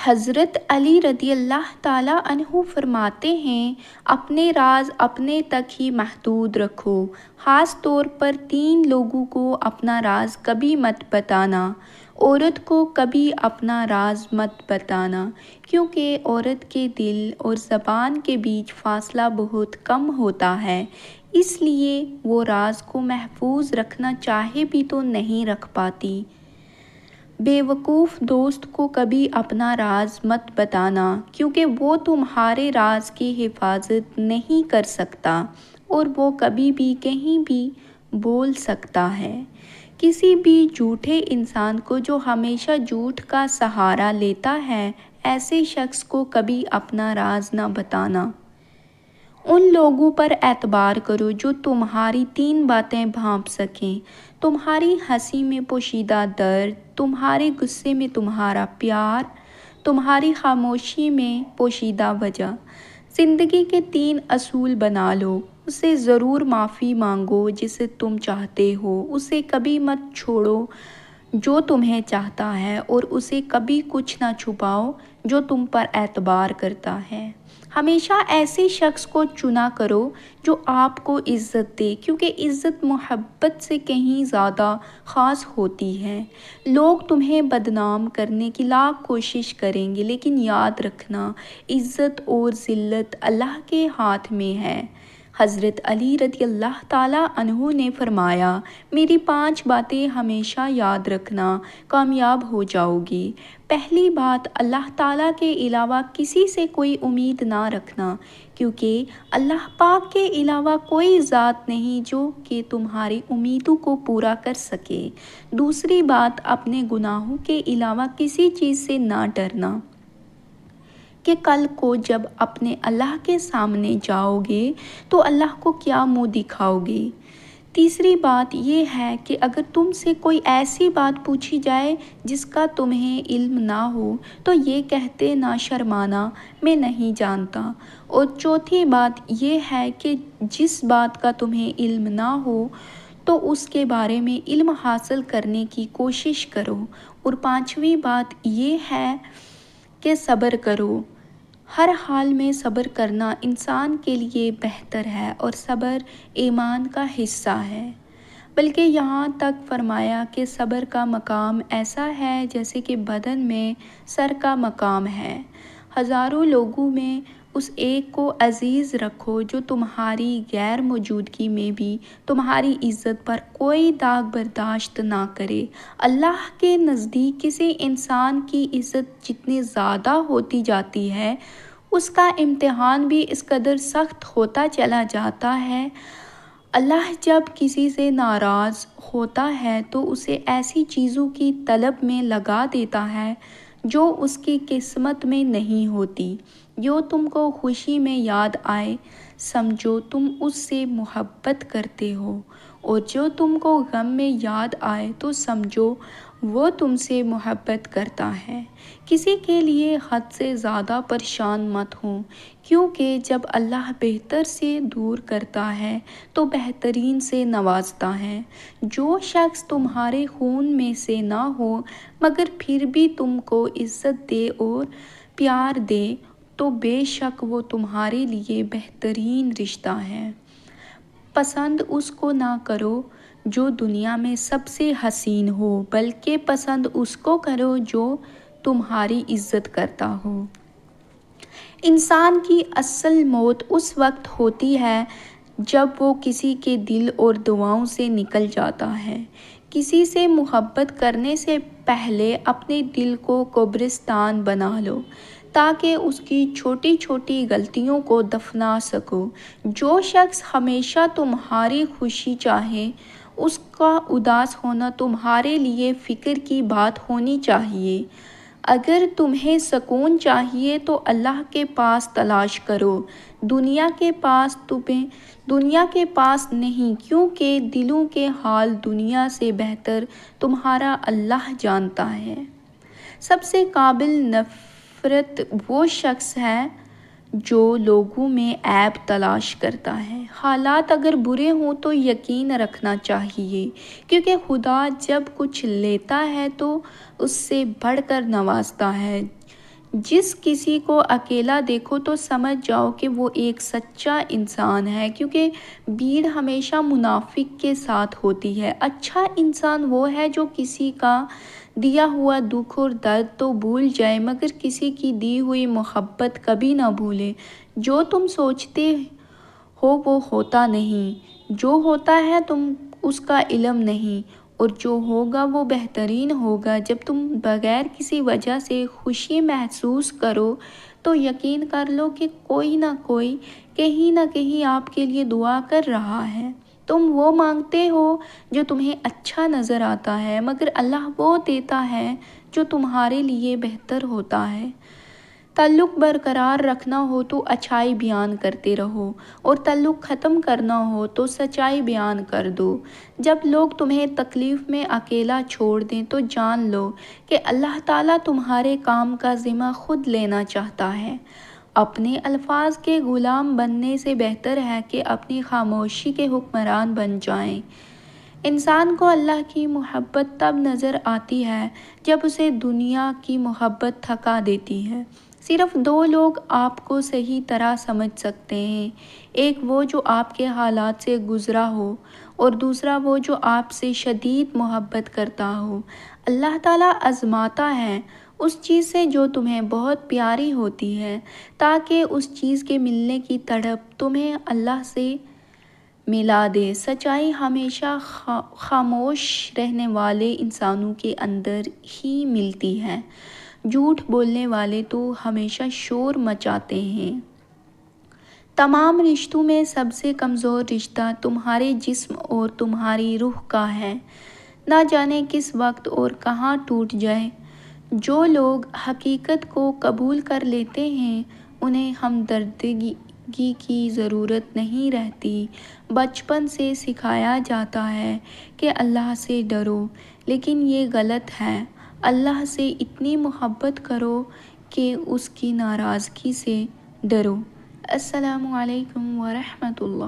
حضرت علی رضی اللہ تعالیٰ عنہ فرماتے ہیں، اپنے راز اپنے تک ہی محدود رکھو، خاص طور پر 3 لوگوں کو اپنا راز کبھی مت بتانا۔ عورت کو کبھی اپنا راز مت بتانا، کیونکہ عورت کے دل اور زبان کے بیچ فاصلہ بہت کم ہوتا ہے، اس لیے وہ راز کو محفوظ رکھنا چاہے بھی تو نہیں رکھ پاتی۔ بے وقوف دوست کو کبھی اپنا راز مت بتانا، کیونکہ وہ تمہارے راز کی حفاظت نہیں کر سکتا اور وہ کبھی بھی کہیں بھی بول سکتا ہے۔ کسی بھی جھوٹے انسان کو جو ہمیشہ جھوٹ کا سہارا لیتا ہے، ایسے شخص کو کبھی اپنا راز نہ بتانا۔ ان لوگوں پر اعتبار کرو جو تمہاری 3 باتیں بھانپ سکیں: تمہاری ہنسی میں پوشیدہ درد، تمہارے غصے میں تمہارا پیار، تمہاری خاموشی میں پوشیدہ وجہ۔ زندگی کے 3 اصول بنا لو: اسے ضرور معافی مانگو جسے تم چاہتے ہو، اسے کبھی مت چھوڑو جو تمہیں چاہتا ہے، اور اسے کبھی کچھ نہ چھپاؤ جو تم پر اعتبار کرتا ہے۔ ہمیشہ ایسے شخص کو چنا کرو جو آپ کو عزت دے، کیونکہ عزت محبت سے کہیں زیادہ خاص ہوتی ہے۔ لوگ تمہیں بدنام کرنے کی لاکھ کوشش کریں گے، لیکن یاد رکھنا، عزت اور ذلت اللہ کے ہاتھ میں ہے۔ حضرت علی رضی اللہ تعالیٰ عنہ نے فرمایا، میری 5 باتیں ہمیشہ یاد رکھنا، کامیاب ہو جاؤ گی۔ پہلی بات، اللہ تعالیٰ کے علاوہ کسی سے کوئی امید نہ رکھنا، کیونکہ اللہ پاک کے علاوہ کوئی ذات نہیں جو کہ تمہاری امیدوں کو پورا کر سکے۔ دوسری بات، اپنے گناہوں کے علاوہ کسی چیز سے نہ ڈرنا، کہ کل کو جب اپنے اللہ کے سامنے جاؤ گے تو اللہ کو کیا منہ دکھاؤ گے۔ تیسری بات یہ ہے کہ اگر تم سے کوئی ایسی بات پوچھی جائے جس کا تمہیں علم نہ ہو تو یہ کہتے نہ شرمانا، میں نہیں جانتا۔ اور چوتھی بات یہ ہے کہ جس بات کا تمہیں علم نہ ہو تو اس کے بارے میں علم حاصل کرنے کی کوشش کرو۔ اور 5ویں بات یہ ہے کہ صبر کرو۔ ہر حال میں صبر کرنا انسان کے لیے بہتر ہے، اور صبر ایمان کا حصہ ہے۔ بلکہ یہاں تک فرمایا کہ صبر کا مقام ایسا ہے جیسے کہ بدن میں سر کا مقام ہے۔ ہزاروں لوگوں میں اس ایک کو عزیز رکھو جو تمہاری غیر موجودگی میں بھی تمہاری عزت پر کوئی داغ برداشت نہ کرے۔ اللہ کے نزدیک کسی انسان کی عزت جتنی زیادہ ہوتی جاتی ہے، اس کا امتحان بھی اس قدر سخت ہوتا چلا جاتا ہے۔ اللہ جب کسی سے ناراض ہوتا ہے تو اسے ایسی چیزوں کی طلب میں لگا دیتا ہے جو اس کی قسمت میں نہیں ہوتی۔ جو تم کو خوشی میں یاد آئے، سمجھو تم اس سے محبت کرتے ہو، اور جو تم کو غم میں یاد آئے تو سمجھو وہ تم سے محبت کرتا ہے۔ کسی کے لیے حد سے زیادہ پریشان مت ہو، کیونکہ جب اللہ بہتر سے دور کرتا ہے تو بہترین سے نوازتا ہے۔ جو شخص تمہارے خون میں سے نہ ہو مگر پھر بھی تم کو عزت دے اور پیار دے تو بے شک وہ تمہارے لیے بہترین رشتہ ہے۔ پسند اس کو نہ کرو جو دنیا میں سب سے حسین ہو، بلکہ پسند اس کو کرو جو تمہاری عزت کرتا ہو۔ انسان کی اصل موت اس وقت ہوتی ہے جب وہ کسی کے دل اور دعاؤں سے نکل جاتا ہے۔ کسی سے محبت کرنے سے پہلے اپنے دل کو قبرستان بنا لو تاکہ اس کی چھوٹی چھوٹی غلطیوں کو دفنا سکو۔ جو شخص ہمیشہ تمہاری خوشی چاہے، اس کا اداس ہونا تمہارے لیے فکر کی بات ہونی چاہیے۔ اگر تمہیں سکون چاہیے تو اللہ کے پاس تلاش کرو، دنیا کے پاس نہیں، کیونکہ دلوں کے حال دنیا سے بہتر تمہارا اللہ جانتا ہے۔ سب سے قابل نفرت وہ شخص ہے جو لوگوں میں عیب تلاش کرتا ہے۔ حالات اگر برے ہوں تو یقین رکھنا چاہیے، کیونکہ خدا جب کچھ لیتا ہے تو اس سے بڑھ کر نوازتا ہے۔ جس کسی کو اکیلا دیکھو تو سمجھ جاؤ کہ وہ ایک سچا انسان ہے، کیونکہ بھیڑ ہمیشہ منافق کے ساتھ ہوتی ہے۔ اچھا انسان وہ ہے جو کسی کا دیا ہوا دکھ اور درد تو بھول جائے مگر کسی کی دی ہوئی محبت کبھی نہ بھولے۔ جو تم سوچتے ہو وہ ہوتا نہیں، جو ہوتا ہے تم اس کا علم نہیں، اور جو ہوگا وہ بہترین ہوگا۔ جب تم بغیر کسی وجہ سے خوشی محسوس کرو تو یقین کر لو کہ کوئی نہ کوئی کہیں نہ کہیں آپ کے لیے دعا کر رہا ہے۔ تم وہ مانگتے ہو جو تمہیں اچھا نظر آتا ہے، مگر اللہ وہ دیتا ہے جو تمہارے لیے بہتر ہوتا ہے۔ تعلق برقرار رکھنا ہو تو اچھائی بیان کرتے رہو، اور تعلق ختم کرنا ہو تو سچائی بیان کر دو۔ جب لوگ تمہیں تکلیف میں اکیلا چھوڑ دیں تو جان لو کہ اللہ تعالیٰ تمہارے کام کا ذمہ خود لینا چاہتا ہے۔ اپنے الفاظ کے غلام بننے سے بہتر ہے کہ اپنی خاموشی کے حکمران بن جائیں۔ انسان کو اللہ کی محبت تب نظر آتی ہے جب اسے دنیا کی محبت تھکا دیتی ہے۔ صرف دو لوگ آپ کو صحیح طرح سمجھ سکتے ہیں، ایک وہ جو آپ کے حالات سے گزرا ہو، اور دوسرا وہ جو آپ سے شدید محبت کرتا ہو۔ اللہ تعالیٰ آزماتا ہے اس چیز سے جو تمہیں بہت پیاری ہوتی ہے، تاکہ اس چیز کے ملنے کی تڑپ تمہیں اللہ سے ملا دے۔ سچائی ہمیشہ خاموش رہنے والے انسانوں کے اندر ہی ملتی ہے، جھوٹ بولنے والے تو ہمیشہ شور مچاتے ہیں۔ تمام رشتوں میں سب سے کمزور رشتہ تمہارے جسم اور تمہاری روح کا ہے، نہ جانے کس وقت اور کہاں ٹوٹ جائے۔ جو لوگ حقیقت کو قبول کر لیتے ہیں انہیں ہمدردی کی ضرورت نہیں رہتی۔ بچپن سے سکھایا جاتا ہے کہ اللہ سے ڈرو، لیکن یہ غلط ہے۔ اللہ سے اتنی محبت کرو کہ اس کی ناراضگی سے ڈرو۔ السلام علیکم ورحمۃ اللہ۔